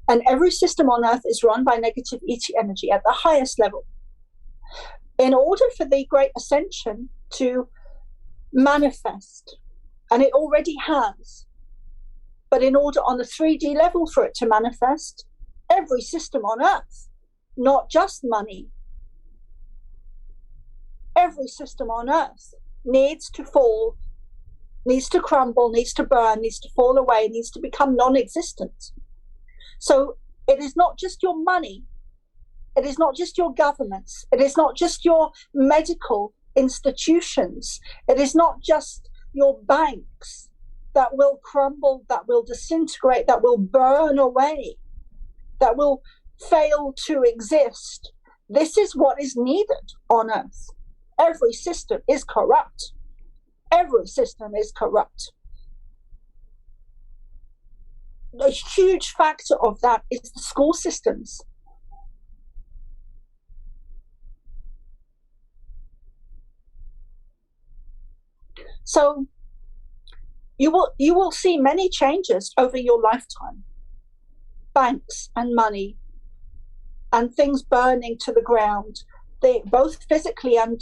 And every system on Earth is run by negative ET energy at the highest level. In order for the Great Ascension to manifest, and it already has, but in order on the 3D level for it to manifest, every system on Earth, not just money, every system on Earth needs to fall, needs to crumble, needs to burn, needs to fall away, needs to become non-existent. So it is not just your money, it is not just your governments, it is not just your medical institutions, it is not just your banks that will crumble, that will disintegrate, that will burn away, that will fail to exist. This is what is needed on Earth. Every system is corrupt. Every system is corrupt. A huge factor of that is the school systems. So you will see many changes over your lifetime. Banks and money and things burning to the ground, both physically and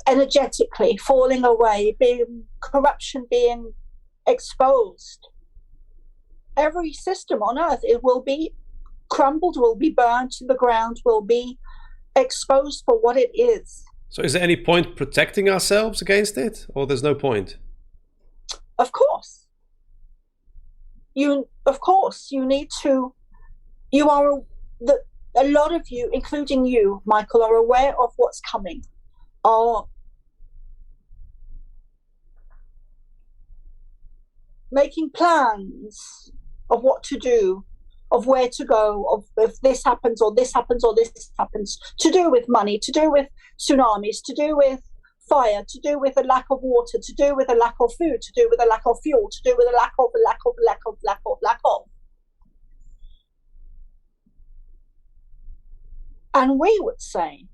energetically falling away, corruption being exposed. Every system on Earth, it will be crumbled, will be burned to the ground, will be exposed for what it is. So is there any point protecting ourselves against it, or there's no point? Of course. You need to, a lot of you, including you, Michael, are aware of what's coming, are making plans of what to do, of where to go, of if this happens or this happens or this happens, to do with money, to do with tsunamis, to do with fire, to do with a lack of water, to do with a lack of food, to do with a lack of fuel, to do with a lack of. And we would say,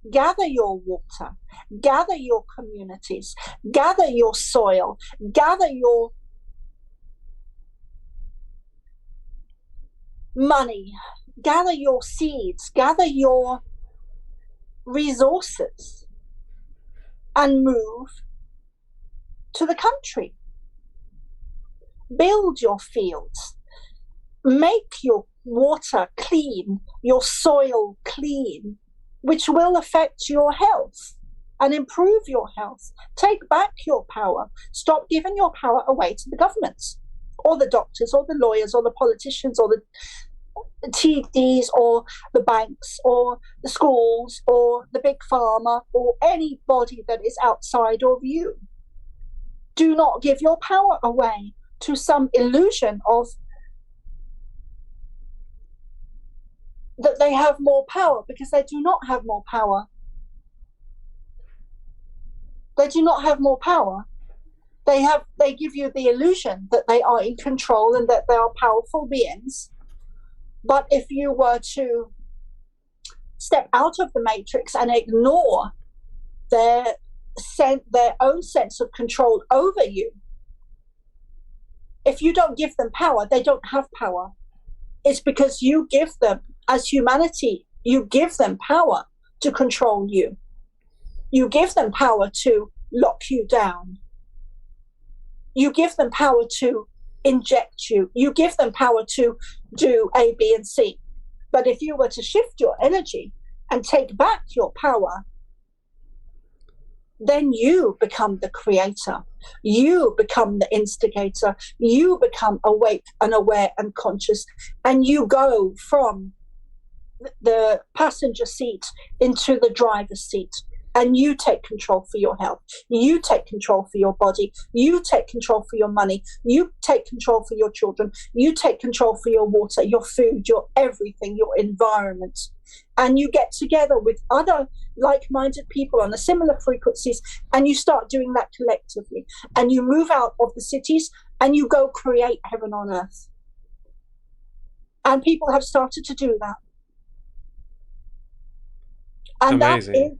gather your water, gather your communities, gather your soil, gather your money, gather your seeds, gather your resources, and move to the country. Build your fields, make your water clean, your soil clean, which will affect your health and improve your health. Take back your power. Stop giving your power away to the governments or the doctors or the lawyers or the politicians or the TDs or the banks or the schools or the big pharma or anybody that is outside of you. Do not give your power away to some illusion of that they have more power, because they do not have more power. They do not have more power. They give you the illusion that they are in control and that they are powerful beings. But if you were to step out of the matrix and ignore their own sense of control over you, if you don't give them power, they don't have power. It's because you give them, as humanity, you give them power to control you. You give them power to lock you down. You give them power to inject you. You give them power to do A, B, and C. But if you were to shift your energy and take back your power, then you become the creator. You become the instigator. You become awake and aware and conscious. And you go from the passenger seat into the driver's seat. And you take control for your health. You take control for your body. You take control for your money. You take control for your children. You take control for your water, your food, your everything, your environment. And you get together with other like-minded people on the similar frequencies, and you start doing that collectively. And you move out of the cities and you go create heaven on earth. And people have started to do that. And Amazing. that is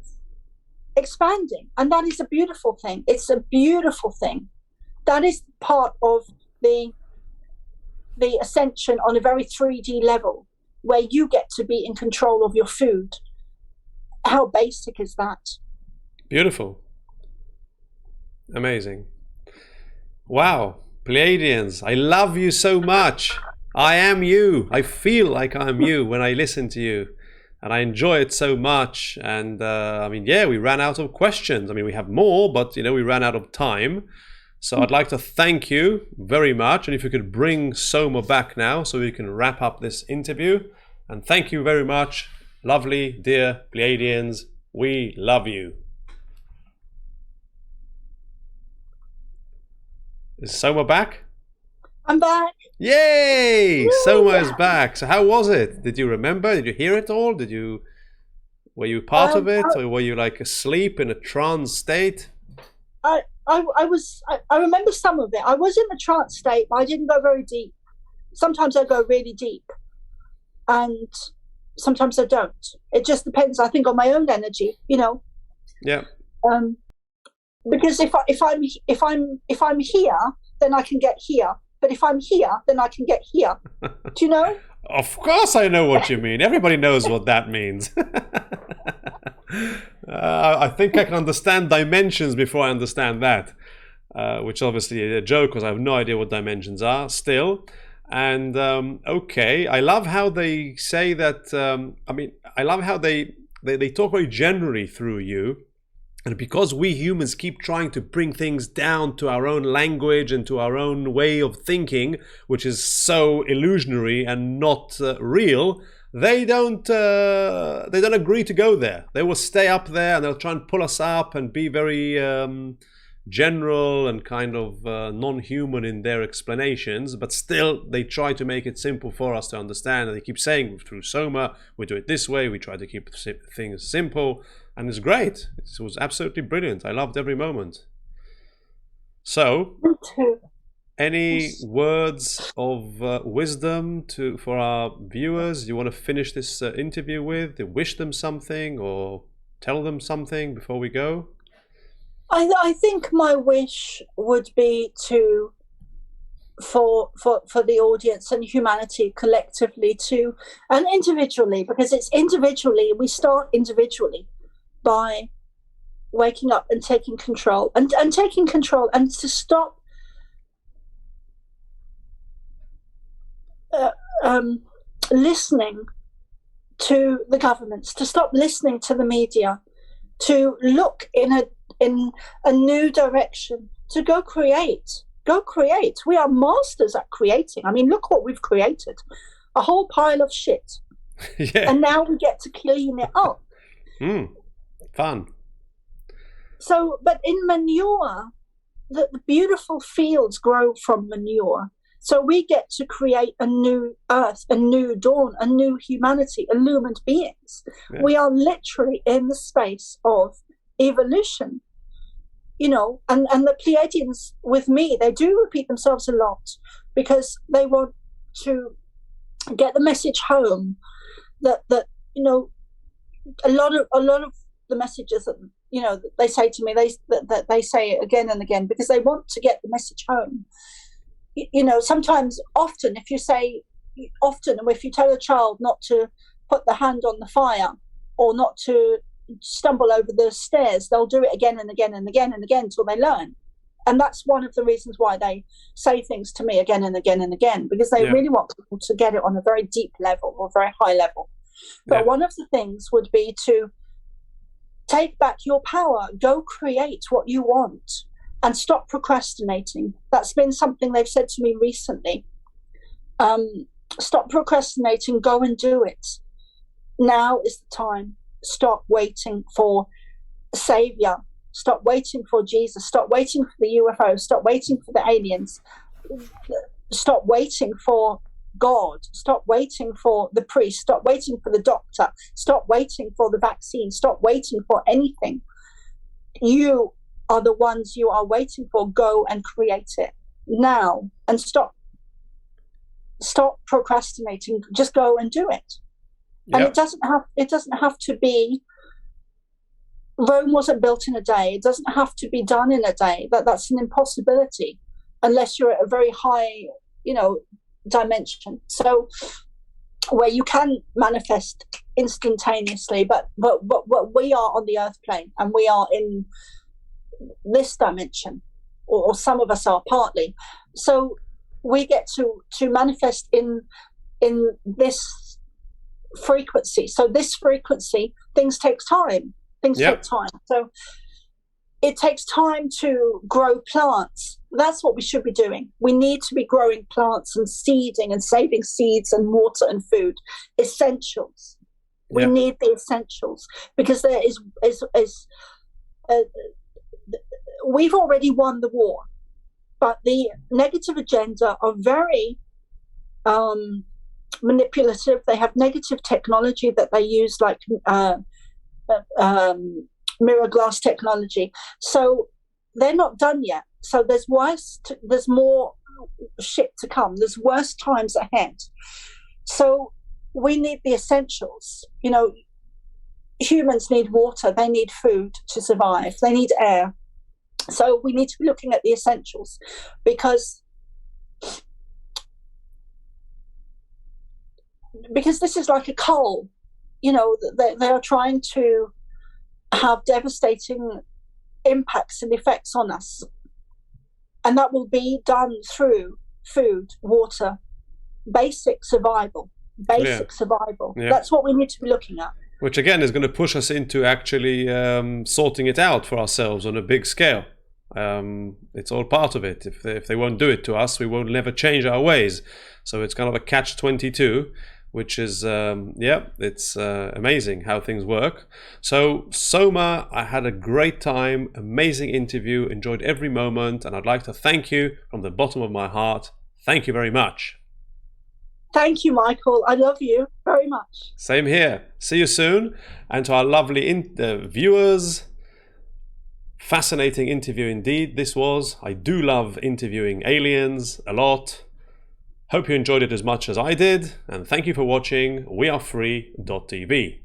expanding, and that is a beautiful thing. It's a beautiful thing. That is part of the ascension on a very 3D level, where you get to be in control of your food. How basic is that? Beautiful. Amazing. Wow. Pleiadians, I love you so much. I am you. I feel like I'm you when I listen to you. And I enjoy it so much. And I mean, yeah, we ran out of questions. I mean, we have more, but you know, we ran out of time. So I'd like to thank you very much. And if you could bring Soma back now so we can wrap up this interview. And thank you very much. Lovely, dear Pleiadians. We love you. Is Soma back? I'm back. Yay! Soma is back. So how was it? Did you remember? Did you hear it all? Were you part of it, or were you like asleep in a trance state? I remember some of it. I was in the trance state, but I didn't go very deep. Sometimes I go really deep, and sometimes I don't. It just depends, I think, on my own energy, you know. Yeah. Because if I'm here, then I can get here. But if I'm here, then I can get here. Do you know? Of course I know what you mean. Everybody knows what that means. I think I can understand dimensions before I understand that, which obviously is a joke because I have no idea what dimensions are still. And okay, I love how they say that, I mean, I love how they talk very generally through you. And because we humans keep trying to bring things down to our own language and to our own way of thinking, which is so illusionary and not real, they don't agree to go there. They will stay up there and they'll try and pull us up and be very general and kind of non-human in their explanations, but still they try to make it simple for us to understand. And they keep saying through Soma, we do it this way, we try to keep things simple. And it's great. It was absolutely brilliant. I loved every moment. So, any words of wisdom for our viewers you want to finish this interview with? Wish them something or tell them something before we go? I think my wish would be for the audience and humanity collectively and individually, because it's individually, we start individually by waking up and taking control and to stop listening to the governments, to stop listening to the media, to look in a new direction, to go create. We are masters at creating. I mean, look what we've created, a whole pile of shit. Yeah. And now we get to clean it up. Fun. So, but in manure, the beautiful fields grow from manure. So we get to create a new earth, a new dawn, a new humanity, illumined beings. Yeah. We are literally in the space of evolution, you know, and the Pleiadians with me, they do repeat themselves a lot because they want to get the message home that you know, a lot of the messages that, you know, they say to me, that they say it again and again because they want to get the message home. You know, sometimes, often, if you tell a child not to put the hand on the fire or not to stumble over the stairs, they'll do it again and again and again and again until they learn. And that's one of the reasons why they say things to me again and again and again, because they really want people to get it on a very deep level or very high level. But one of the things would be to take back your power, go create what you want, and stop procrastinating. That's been something they've said to me recently. Stop procrastinating, go and do it. Now is the time. Stop waiting for a savior. Stop waiting for Jesus. Stop waiting for the UFO. Stop waiting for the aliens. Stop waiting for God. Stop waiting for the priest. Stop waiting for the doctor. Stop waiting for the vaccine. Stop waiting for anything. You are the ones you are waiting for. Go and create it now, and stop procrastinating. Just go and do it. And it doesn't have to be. Rome wasn't built in a day. It doesn't have to be done in a day. That's an impossibility unless you're at a very high, you know, dimension. So where you can manifest instantaneously, but we are on the earth plane and we are in this dimension, or some of us are partly. So we get to manifest in this frequency. So this frequency, things takes time. Things take time. So it takes time to grow plants. That's what we should be doing. We need to be growing plants and seeding and saving seeds and water and food. Essentials. We need the essentials because there is we've already won the war, but the negative agenda are very manipulative. They have negative technology that they use, like mirror glass technology. So they're not done yet. So there's more shit to come. There's worse times ahead. So we need the essentials. You know, humans need water. They need food to survive. They need air. So we need to be looking at the essentials because this is like a coal. You know, they are trying to have devastating impacts and effects on us. And that will be done through food, water, basic survival. Survival. Yeah. That's what we need to be looking at. Which again is going to push us into actually sorting it out for ourselves on a big scale. It's all part of it. If they won't do it to us, we will never change our ways. So it's kind of a catch-22. Which is, it's amazing how things work. So, Soma, I had a great time, amazing interview, enjoyed every moment, and I'd like to thank you from the bottom of my heart. Thank you very much. Thank you, Michael. I love you very much. Same here. See you soon. And to our lovely viewers, fascinating interview indeed this was. I do love interviewing aliens a lot. Hope you enjoyed it as much as I did, and thank you for watching wearefree.tv.